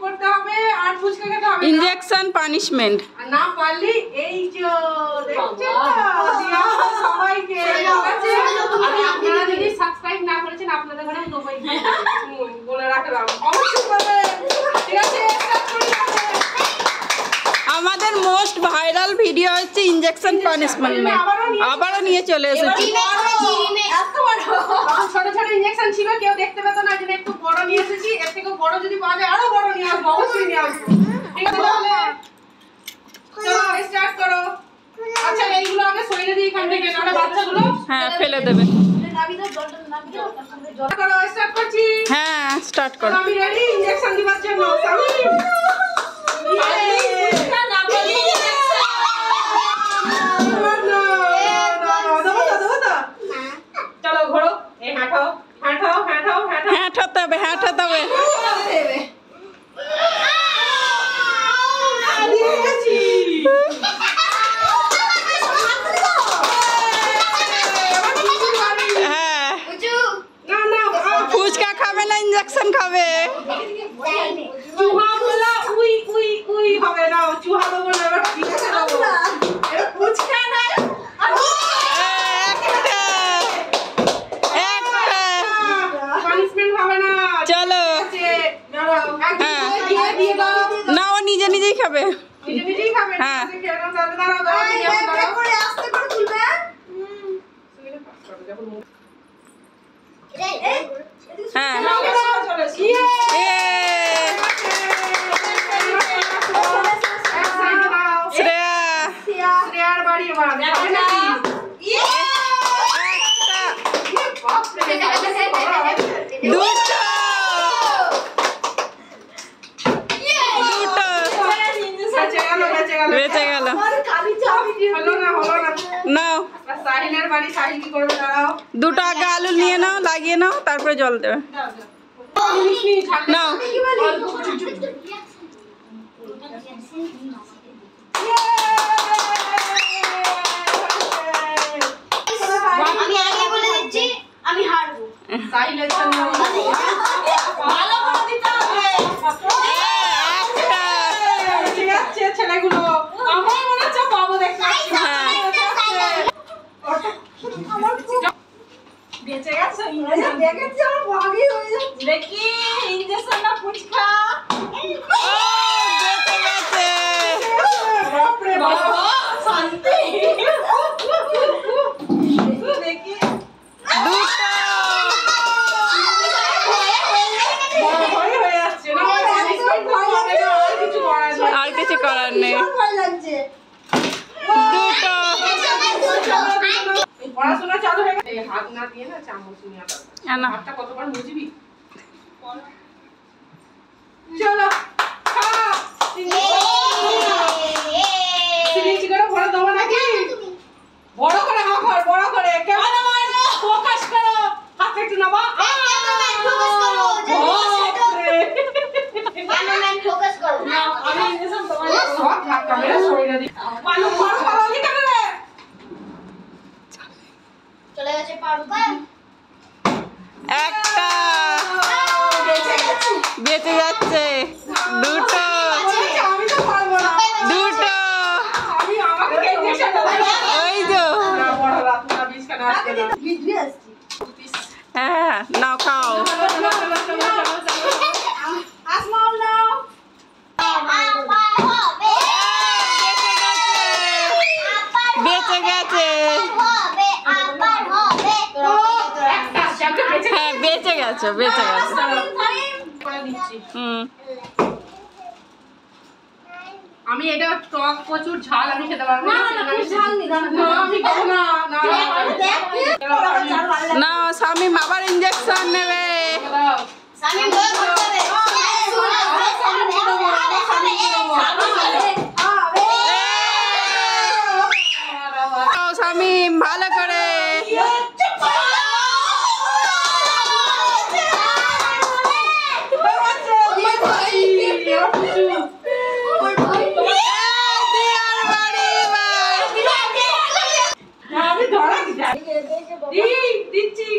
করতে হবে আর ফুচকা খেতে হবে ইনজেকশন পানিশমেন্ট না পারলি এই যে দেখছো সবাইকে আপনারা যদি সাবস্ক্রাইব না করেছেন আপনাদের ঘরে নবাই বলে রাখলাম অবশ্যই করবেন ঠিক আছে আমাদের মোস্ট ভাইরাল ভিডিও হচ্ছে ইনজেকশন পানিশমেন্ট আবারও নিয়ে চলে এসেছি ছোট ছোট ইনজেকশন ছিল কেউ দেখতে পেত না যে একটু বড় নিয়ে এসেছি এর থেকে বড় যদি পাওয়া যায় আরো বড় নিয়ে আসবো অবশ্যই নিয়ে আসবো ঠিক আছে তাহলে চলো স্টার্ট করো আচ্ছা এইগুলো আগে সরিয়ে দিই এখান থেকে নাহলে বাচ্চাগুলো হ্যাঁ ফেলে দেবে করো স্টার্ট করছি হ্যাঁ স্টার্ট করো আমি রেডি ইনজেকশন দিবার জন্য সামি চলো ঘোরো এই হাঁটাও হাঁটাও হাঁটাও হাঁটাও হ্যাঁ ঠাতে হবে হ্যাঁ ঠাতে হবে হ্যাঁ ফুচকা খাবে না ইনজেকশন খাবে চুহা বলা উই উই উই হবে না চুহা দেবো না এবার পিঠে দেবো এবার ফুচকা না পানিশমেন্ট হবে না চলো না ও নিজে নিজেই খাবে নিজে নিজেই খাবে হ্যাঁ হ্যাঁ শ্রেয়া শ্রেয়ার বাড়ি বেঁচে গেল নাও সাহিলের বাড়ি সাহিল কি করবে দাঁড়াও দুটো আগে আলু নিয়ে নাও লাগিয়ে নাও তারপরে জল দেবে নাও আমি আগে বলে দিচ্ছি আমি হারবো সাহিলের জন্য ভালো করে দিতে হবে ঠিক আছে ছেলেগুলো আমার মনে হচ্ছে পাবো দেখতে বেঁচে গেছে দেখেছি আমার ভাগই হয়ে যাচ্ছে দেখি ইনজেকশন না ফুচকা বাপরে বাবা শান্তি দেখি আর কিছু করার নেই দুটো পড়াশোনা চালু হয়ে গেছে হাত না দিয়ে না চামচ নিয়ে আসা হাতটা কতবার মুজবি চলো সিরিঞ্জ করে ভরে দেবো নাকি বড় করে হাঁ কর বড় করে ক্যামেরা মারো ফোকাস করো হাতে একটু নামা আমি ইনজেকশন তোমার সব হাত ক্যামেরা সরিয়ে দিই পালু বড় পালালি কেন রে চলে গেছে পারু একটা বেঁচে যাচ্ছে দুটো আমি তো পারবো না দুটো আমি আমাকে ইনজেকশন ওই তো না বড় রাত না বিষ কেন আসছে না ভিডিও আসছে হ্যাঁ নাও খাও আসমাল নাও বেঁচে গেছে হ্যাঁ বেঁচে গেছে বেঁচে গেছে আমি এটা টক প্রচুর ঝাল আমি খেতে পারবো না আমি খাবো না না স্বামী আবার ইনজেকশন নেবে স্বামী ভালো করে আমি ধরা দিচ্ছি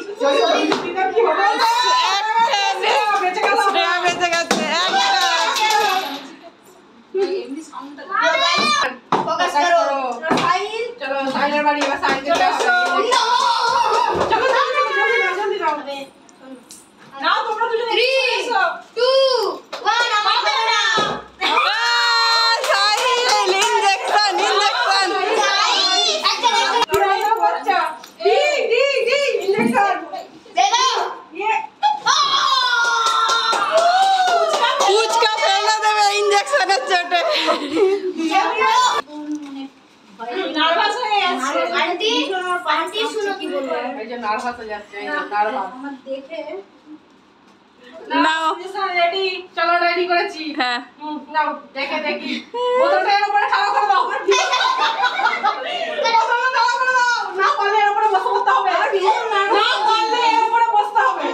কি হবে? বেঁচে গেল। শ্রেয়া বেঁচে গেছে একটা। ফোকাস করো সাইন চলো সাইনের বাড়ি এবার সাইন দিতে হবে চলো জলদি যাও নাও তোমরা দুজনে 3 2 1 আমার না সাহিল ইনজেকশন ইনজেকশন। একটা তোমরা বাচ্চা ডি ইনজেকশন দে দাও ये ফুচকা ফেলে দেবে ইনজেকশনের চোটে। নার্ভাস হয়ে যাচ্ছে আন্টি আন্টি শুনো কি বলবো এই যে নার্ভাস হয়ে যাচ্ছে এই যে নার্ভাস আমার দেখে নাও রেডি চলো রেডি করেছি হ্যাঁ নাও দেখে দেখি বোতলটা এর উপরে খাড়া করে দাও বোতলটা খাড়া করে দাও না পারলে এর উপরে বসতে হবে না পারলে এর উপরে বসতে হবে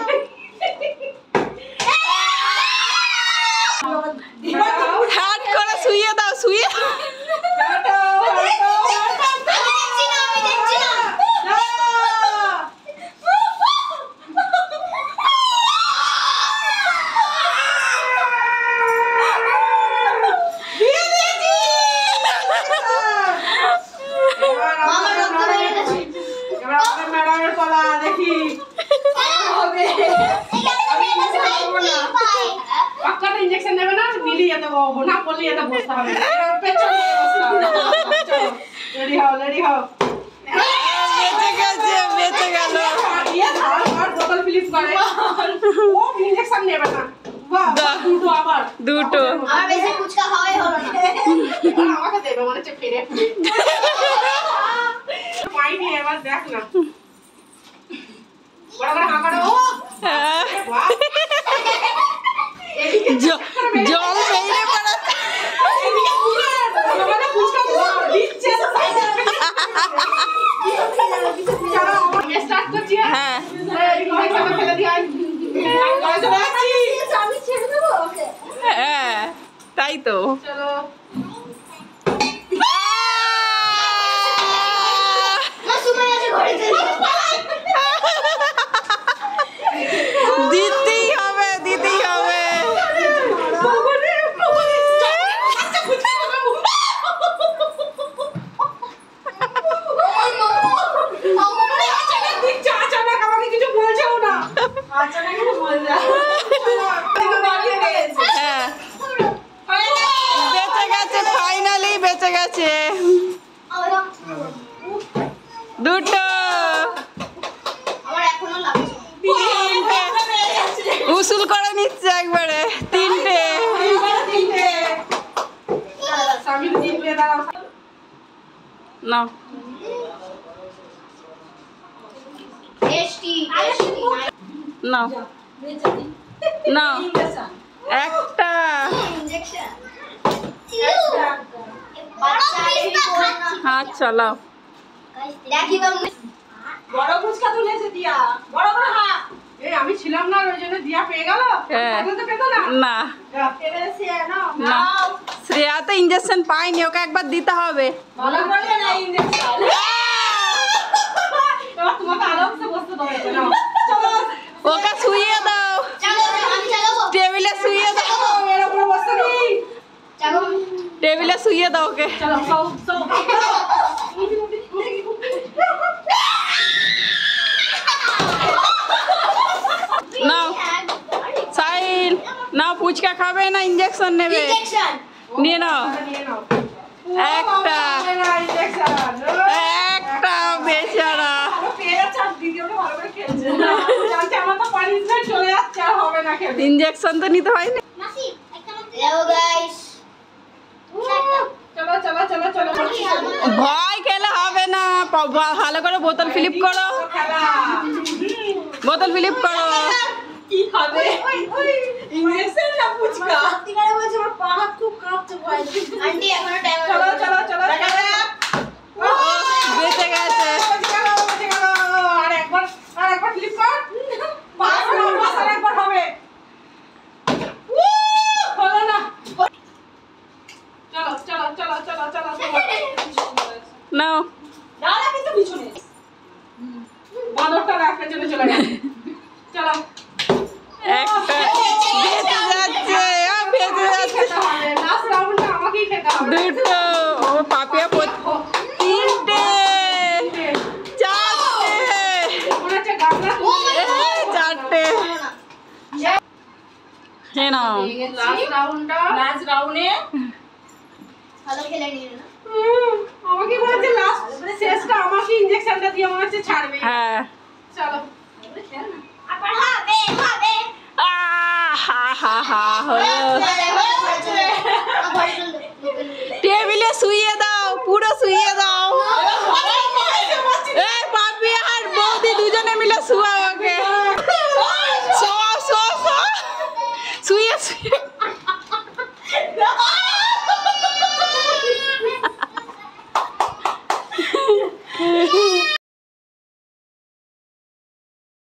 হাত করে শুইয়ে দাও শুইয়ে। আমি দেখছি না মামা রক্ত বেরিয়ে গেছে এবার আমাদের ম্যাডামের পালা দেখি হবে পাক্কাটা ইনজেকশন নেবে না নিলি এত না করলে এত বসতে হবে পেছনে বসতে হবে রেডি হও বেঁচে গেছে বেঁচে গেল। ये আর বোতল ফিলিপ করে ও ইনজেকশন নেবে না বাহ দুটো আবার দুটো আমার বেশি ফুচকা খাওয়াই হলো না এবার আমাকে দেবে মনে হচ্ছে ফিরে পাইনি এবার দেখ না বড় বড় হাঁকানো ও হ্যাঁ। বাহ এদিকে জল বেরিয়ে পড়াচ্ছে। এদিকে পুরো মানে ফুচকা দিচ্ছে সাইডে চলো আমরা স্টার্ট করছি হ্যাঁ এই ইনজেকশন ফেলে দিই আমি ছেড়ে দেবো ওকে হ্যাঁ তাই তো। চলো মাসুমের আছে ঘড়িতে দিতেই হবে দিতেই হবে। হ্যাঁ বেঁচে গেছে ফাইনালি বেঁচে গেছে দুটো। আমার এখনো লাগছে উসুল করে নিচ্ছে একবারে তিনটে। না টেস্টি টেস্টি না না একটা ইনজেকশন বাচ্চা হাত চালাও। দেখি তো বড় ফুচকা তুলেছে দিয়া বড় বড় হাত এই আমি ছিলাম না ওই জন্য দিয়া পেয়ে গেল হ্যাঁ। তো পেতো না না পেরেছে না না শ্রেয়া তো ইঞ্জেকশন পাইনি ওকে একবার দিতে হবে। ভালো করে না ইনজেকশন এবার তোমাকে আরামসে বসতে দাও না চলো ওকে শুইয়ে দাও চলো আমি চালাবো টেবিলে শুইয়ে দাও এর উপরে বসতে দিই চলো টেবিলে শুইয়ে দাও ওকে। চলো সব সব নাও সাইল নাও ফুচকা খাবে না ইঞ্জেকশন নেবে ইনজেকশন নিয়ে নাও নিয়ে নাও একটা ইনজেকশন একটা বেচারা ভালো পেয়ে যাচ্ছে আর দিদি ওটা ভালো করে খেলছে জানতে আমার তো পানিশমেন্ট চলে যাচ্ছে আর হবে না খেলে ইঞ্জেকশন তো নিতে হয়নি। মাসি একটা মত দাও গাইস চলো চলো চলো চলো ভয় খেলে হবে না ভালো করে বোতল ফিলিপ করো খেলা বোতল ফিলিপ করো। কি খাবে ইনজেকশন না ফুচকা সত্যিকারে বলছি আমার পা হাত খুব কাঁপছে ভয় আন্টি এখনো টাইম চলো চলো চলো দেখা যাক ও, বেঁচে গেছে। আর একবার ফ্লিপ কর পাঁচ আর একবার হবে হলো না চলো চলো চলো চলো চলো নাও দাঁড়া কিন্তু পিছনে বাঁদরটা রাখতে চলে গেছে হ্যাঁ না লাস্ট রাউন্ডে ভালো খেলে নিয়ে না আমাকে বলছে লাস্ট শেষটা আমাকে ইনজেকশনটা দিয়ে মনে হচ্ছে ছাড়বে। হ্যাঁ চলো আবার হবে হবে হা হা হা হলো টেবিলে শুইয়ে দাও, পুরো শুইয়ে দাও। এই পাপি আর বৌদি দুজনে মিলে শুয়াও ওকে। শো শো শো শুয়ে শুয়ে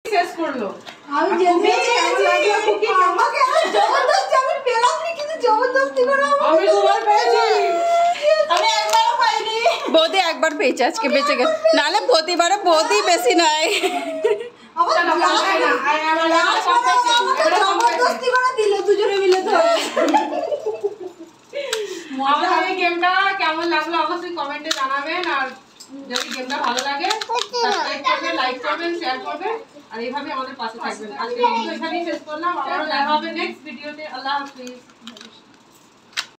শেষ করলো। আমি যেতে চাইছি আমাকে জবরদস্তি আমি পেলাম না কিন্তু জবরদস্তি করে আমি দুবার পেয়েছি। আমি একবারও পাইনি বৌদি একবার পেয়েছে আজকে বেঁচে গেছে, নাহলে প্রতিবারে বৌদি বেশি নয়। আমার চলো, last- না, আমার last বারে আমাকে জবরদস্তি করে দিল দুজনে মিলে ধরে আমাদের এই গেমটা কেমন লাগলো অবশ্যই কমেন্টে জানাবেন। আর যদি গেমটা ভালো লাগে সাবস্ক্রাইব করবেন, লাইক করবেন, শেয়ার করবেন আর এইভাবে আমাদের পাশে থাকবেন। আজকে ভিডিও এখানেই শেষ করলাম, আবারও দেখা হবে নেক্সট ভিডিওতে। আল্লাহ হাফিজ।